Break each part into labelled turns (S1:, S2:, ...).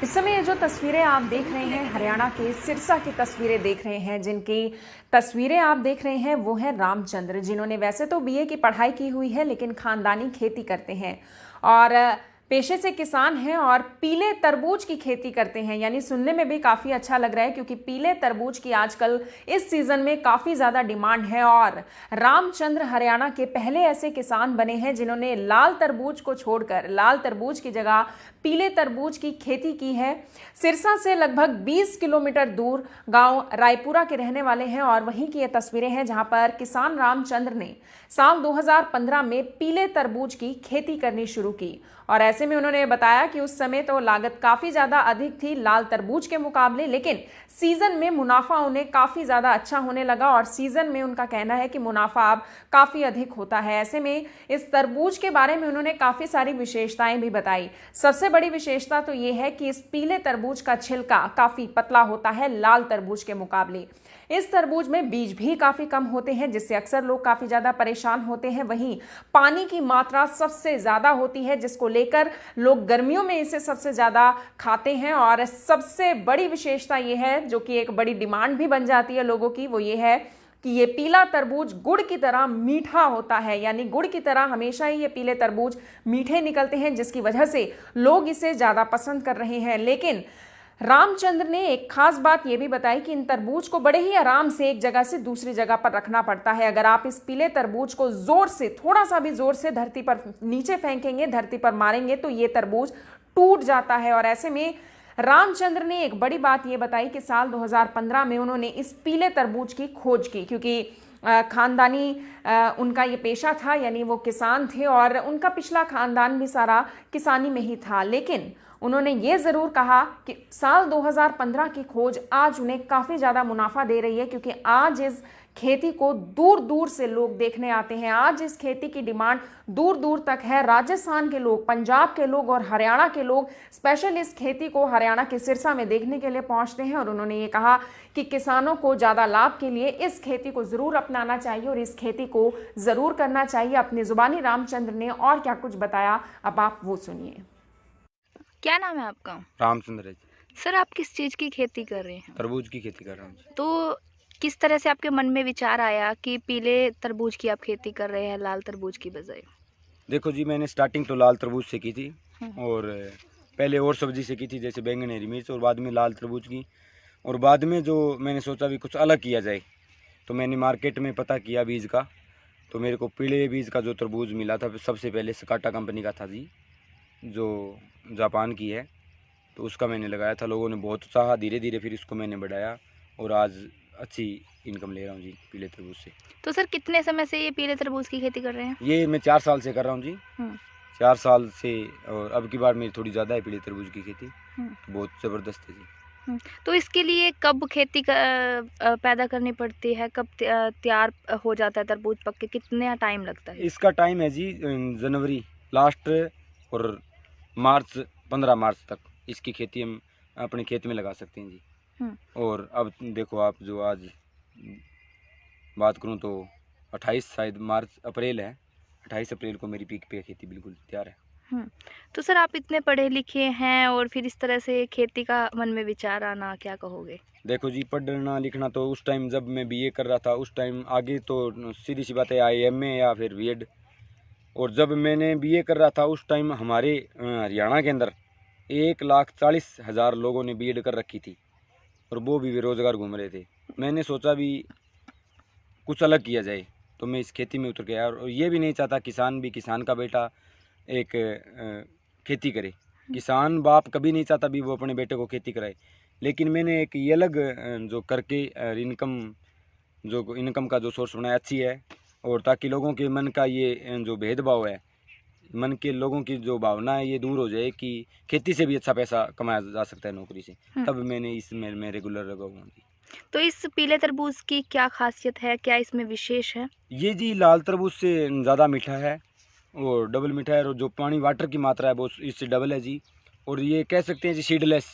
S1: इस समय ये जो तस्वीरें आप देख रहे हैं हरियाणा के सिरसा की तस्वीरें देख रहे हैं। जिनकी तस्वीरें आप देख रहे हैं वो है रामचंद्र, जिन्होंने वैसे तो बीए की पढ़ाई की हुई है लेकिन खानदानी खेती करते हैं और पेशे से किसान हैं और पीले तरबूज की खेती करते हैं। यानी सुनने में भी काफी अच्छा लग रहा है क्योंकि पीले तरबूज की आजकल इस सीजन में काफी ज्यादा डिमांड है। और रामचंद्र हरियाणा के पहले ऐसे किसान बने हैं जिन्होंने लाल तरबूज को छोड़कर लाल तरबूज की जगह पीले तरबूज की खेती की है। सिरसा से लगभग 20 किलोमीटर दूर गांव रायपुरा के रहने वाले हैं और वहीं की ये तस्वीरें हैं जहां पर किसान रामचंद्र ने साल 2015 में पीले तरबूज की खेती करनी शुरू की। और ऐसे में उन्होंने बताया कि उस समय तो लागत काफी ज्यादा अधिक थी लाल तरबूज के मुकाबले, लेकिन सीजन में मुनाफा उन्हें काफी ज्यादा अच्छा होने लगा और सीजन में उनका कहना है कि मुनाफा अब काफी अधिक होता है। ऐसे में इस तरबूज के बारे में उन्होंने काफी सारी विशेषताएं भी बताई। सबसे बड़ी विशेषता तो यह है कि इस पीले तरबूज का छिलका काफी पतला होता है लाल तरबूज के मुकाबले। इस तरबूज में बीज भी काफी कम होते हैं जिससे अक्सर लोग काफी ज्यादा परेशान होते हैं। वहीं पानी की मात्रा सबसे ज्यादा होती है जिसको लेकर लोग गर्मियों में इसे सबसे ज्यादा खाते हैं। और सबसे बड़ी विशेषता यह है, जो कि एक बड़ी डिमांड भी बन जाती है लोगों की, वो ये है कि ये पीला तरबूज गुड़ की तरह मीठा होता है। यानी गुड़ की तरह हमेशा ही ये पीले तरबूज मीठे निकलते हैं जिसकी वजह से लोग इसे ज्यादा पसंद कर रहे हैं। लेकिन रामचंद्र ने एक खास बात यह भी बताई कि इन तरबूज को बड़े ही आराम से एक जगह से दूसरी जगह पर रखना पड़ता है। अगर आप इस पीले तरबूज को जोर से, थोड़ा सा भी जोर से धरती पर नीचे फेंकेंगे, धरती पर मारेंगे तो ये तरबूज टूट जाता है। और ऐसे में रामचंद्र ने एक बड़ी बात यह बताई कि साल 2015 में उन्होंने इस पीले तरबूज की खोज की क्योंकि खानदानी उनका ये पेशा था, यानी वो किसान थे और उनका पिछला खानदान भी सारा किसानी में ही था। लेकिन उन्होंने ये ज़रूर कहा कि साल 2015 की खोज आज उन्हें काफ़ी ज़्यादा मुनाफा दे रही है क्योंकि आज इस खेती को दूर दूर से लोग देखने आते हैं। आज इस खेती की डिमांड दूर दूर तक है। राजस्थान के लोग, पंजाब के लोग और हरियाणा के लोग स्पेशल इस खेती को हरियाणा के सिरसा में देखने के लिए पहुंचते हैं। और उन्होंने ये कहा कि किसानों को ज़्यादा लाभ के लिए इस खेती को ज़रूर अपनाना चाहिए और इस खेती को ज़रूर करना चाहिए। अपनी ज़ुबानी रामचंद्र ने और क्या कुछ बताया, अब आप वो सुनिए।
S2: क्या नाम है आपका?
S3: रामचंद्र है जी।
S2: सर, आप किस चीज़ की खेती कर रहे हैं?
S3: तरबूज की खेती कर रहा हूँ जी।
S2: तो किस तरह से आपके मन में विचार आया कि पीले तरबूज की आप खेती कर रहे हैं लाल तरबूज की बजाय?
S3: देखो जी, मैंने स्टार्टिंग तो लाल तरबूज से की थी और पहले और सब्जी से की थी जैसे बैंगन, हरी मिर्च, और बाद में लाल तरबूज की। और बाद में जो मैंने सोचा भी कुछ अलग किया जाए तो मैंने मार्केट में पता किया बीज का, तो मेरे को पीले बीज का जो तरबूज मिला था सबसे पहले सकाटा कंपनी का था जी, जो जापान की है। तो उसका मैंने लगाया था, लोगों ने बहुत चाहा। धीरे धीरे फिर इसको मैंने बढ़ाया और आज अच्छी इनकम ले रहा हूँ जी पीले तरबूज से।
S2: तो सर, कितने समय से ये पीले तरबूज की खेती कर रहे हैं?
S3: ये मैं 4 साल से कर रहा हूँ जी। 4 साल से। और अब की बार मेरी थोड़ी ज़्यादा है पीले तरबूज की खेती, तो बहुत ज़बरदस्त है जी।
S2: तो इसके लिए कब खेती पैदा करनी पड़ती है, कब तैयार हो जाता है तरबूज पक के, कितना टाइम लगता है?
S3: इसका टाइम है जी जनवरी लास्ट और मार्च, 15 मार्च तक इसकी खेती हम अपने खेत में लगा सकते हैं जी। और अब देखो आप, जो आज बात करूं तो 28 शायद मार्च अप्रैल है, 28 अप्रैल को मेरी पीक पे खेती बिल्कुल तैयार है।
S2: तो सर, आप इतने पढ़े लिखे हैं और फिर इस तरह से खेती का मन में विचार आना, क्या कहोगे?
S3: देखो जी, पढ़ना लिखना तो उस टाइम जब मैं बीए कर रहा था उस टाइम, आगे तो सीधी सी बात है IMA या फिर बीएड। और जब मैंने बीए कर रहा था उस टाइम हमारे हरियाणा के अंदर 1,40,000 लोगों ने बीएड कर रखी थी और वो भी बेरोजगार घूम रहे थे। मैंने सोचा भी कुछ अलग किया जाए तो मैं इस खेती में उतर गया। और ये भी नहीं चाहता किसान भी, किसान का बेटा एक खेती करे। किसान बाप कभी नहीं चाहता भी वो अपने बेटे को खेती कराए, लेकिन मैंने एक ये अलग जो करके इनकम का जो सोर्स बनाया अच्छी है, और ताकि लोगों के मन का ये जो भेदभाव है, मन के लोगों की जो भावना है ये दूर हो जाए कि खेती से भी अच्छा पैसा कमाया जा सकता है नौकरी से। तब मैंने इसमें रेगुलर लगा हुआ हूँ।
S2: तो इस पीले तरबूज की क्या खासियत है, क्या इसमें विशेष है?
S3: ये जी लाल तरबूज से ज़्यादा मीठा है और डबल मीठा है, और जो पानी वाटर की मात्रा है वो इससे डबल है जी। और ये कह सकते हैं जी सीडलेस,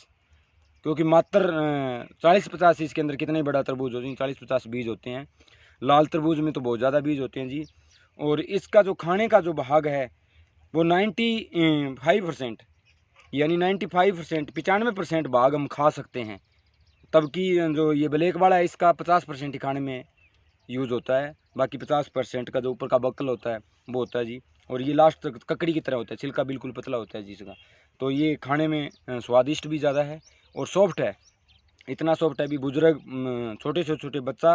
S3: क्योंकि मात्र 40-50 इसके अंदर कितने बड़ा तरबूज होते हैं, 40-50 बीज होते हैं। लाल तरबूज में तो बहुत ज़्यादा बीज होते हैं जी। और इसका जो खाने का जो भाग है वो 95% यानी 95% 95% भाग हम खा सकते हैं। तब की जो ये ब्लैक वाला है इसका 50% ही खाने में यूज़ होता है, बाकी 50% का जो ऊपर का बकल होता है वो होता है जी। और ये लास्ट तक ककड़ी की तरह होता है, छिलका बिल्कुल पतला होता है जी इसका। तो ये खाने में स्वादिष्ट भी ज़्यादा है और सॉफ्ट है, इतना सॉफ्ट है भी बुजुर्ग छोटे से छोटे बच्चा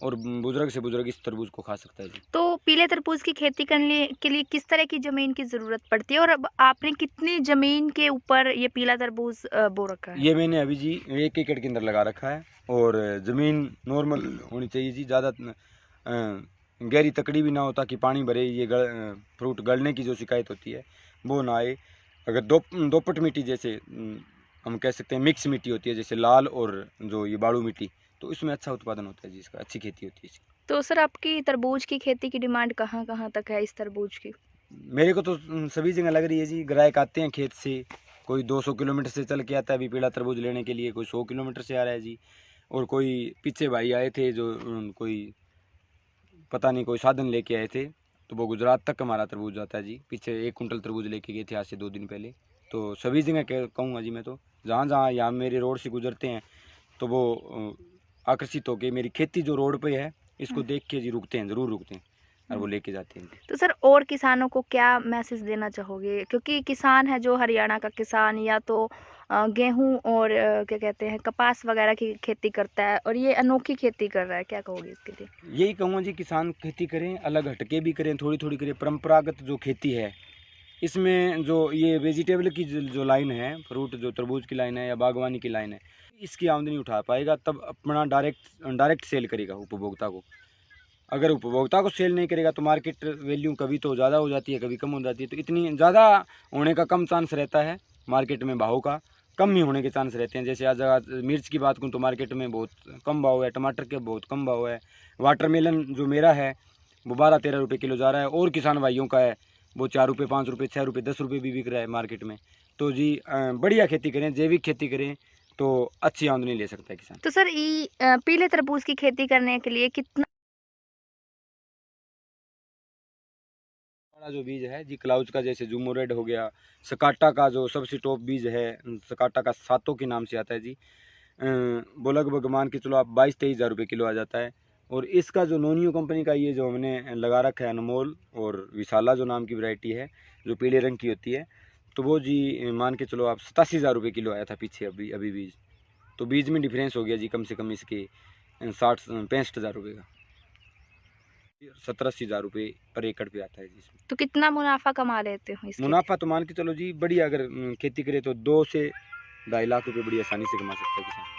S3: और बुजुर्ग से बुजुर्ग इस तरबूज को खा सकता है जी।
S2: तो पीले तरबूज की खेती करने के लिए किस तरह की ज़मीन की ज़रूरत पड़ती है और अब आपने कितनी ज़मीन के ऊपर ये पीला तरबूज बो रखा है?
S3: ये मैंने अभी जी 1 एकड़ के अंदर लगा रखा है और ज़मीन नॉर्मल होनी चाहिए जी, ज़्यादा गहरी तकड़ी भी ना हो ताकि पानी भरे ये फ्रूट गलने की जो शिकायत होती है वो ना आए। अगर दोपट मिट्टी जैसे हम कह सकते हैं मिक्स मिट्टी होती है जैसे लाल और जो ये बालू मिट्टी, तो इसमें अच्छा उत्पादन होता है जी, इसका अच्छी खेती होती है इसकी।
S2: तो सर आपकी तरबूज की खेती की डिमांड कहाँ-कहाँ तक है इस तरबूज की?
S3: मेरे को तो सभी जगह लग रही है जी। ग्राहक आते हैं खेत से, कोई 200 किलोमीटर से चल के आता है अभी पीला तरबूज लेने के लिए, कोई 100 किलोमीटर से आ रहा है जी। और कोई पीछे भाई आए थे जो कोई पता नहीं कोई साधन लेके आए थे, तो वो गुजरात तक हमारा तरबूज जाता है जी। पीछे 1 कुंटल तरबूज लेके गए थे आज से 2 दिन पहले। तो सभी जगह कहूँगा जी मैं तो, जहाँ जहाँ यहाँ मेरे रोड से गुजरते हैं तो वो आकर्षित होके मेरी खेती जो रोड पे है इसको देख के जी रुकते हैं, ज़रूर रुकते हैं और वो लेके जाते हैं।
S2: तो सर और किसानों को क्या मैसेज देना चाहोगे? क्योंकि किसान है जो हरियाणा का किसान या तो गेहूँ और क्या कहते हैं कपास वगैरह की खेती करता है और ये अनोखी खेती कर रहा है, क्या कहोगे इसके लिए?
S3: यही कहूँगा जी, किसान खेती करें, अलग हटके भी करें, थोड़ी थोड़ी करें। परंपरागत जो खेती है इसमें जो ये वेजिटेबल की जो लाइन है, फ्रूट जो तरबूज की लाइन है या बागवानी की लाइन है, इसकी आमदनी उठा पाएगा तब अपना डायरेक्ट सेल करेगा उपभोक्ता को। अगर उपभोक्ता को सेल नहीं करेगा तो मार्केट वैल्यू कभी तो ज़्यादा हो जाती है, कभी कम हो जाती है। तो इतनी ज़्यादा होने का कम चांस रहता है मार्केट में, भाव का कम ही होने के चांस रहते हैं। जैसे आज मिर्च की बात करूँ तो मार्केट में बहुत कम भाव है, टमाटर के बहुत कम भाव है। वाटरमेलन जो मेरा है वो 12-13 रुपये किलो जा रहा है, और किसान भाइयों का है वो 4 रुपये, 5 रुपये, 6 रुपये, 10 रुपये भी बिक रहा है मार्केट में। तो जी बढ़िया खेती करें, जैविक खेती करें तो अच्छी आमदनी ले सकता है किसान।
S2: तो सर पीले तरबूज की खेती करने के लिए कितना
S3: बड़ा जो बीज है जी क्लाउज का, जैसे जूमो रेड हो गया, सकाटा का जो सबसे टॉप बीज है, सकाटा का सातों के नाम से आता है जी, वो लगभग मान के चलो आप 22-23 हज़ार रुपये किलो आ जाता है। और इसका जो नोनियो कंपनी का ये जो हमने लगा रखा है अनमोल और विशाला जो नाम की वैरायटी है जो पीले रंग की होती है, तो वो जी मान के चलो आप 87 हज़ार रुपये किलो आया था पीछे अभी बीज। तो बीज में डिफरेंस हो गया जी कम से कम इसके 65 हज़ार रुपये का, 70-80 हज़ार रुपये पर एकड़ पे आता है जी इसमें।
S2: तो कितना मुनाफा कमा लेते हो इसके?
S3: मुनाफा तो मान के चलो जी बढ़िया, अगर खेती करे तो 2 से 2.5 लाख रुपए बड़ी आसानी से कमा सकता है किसान।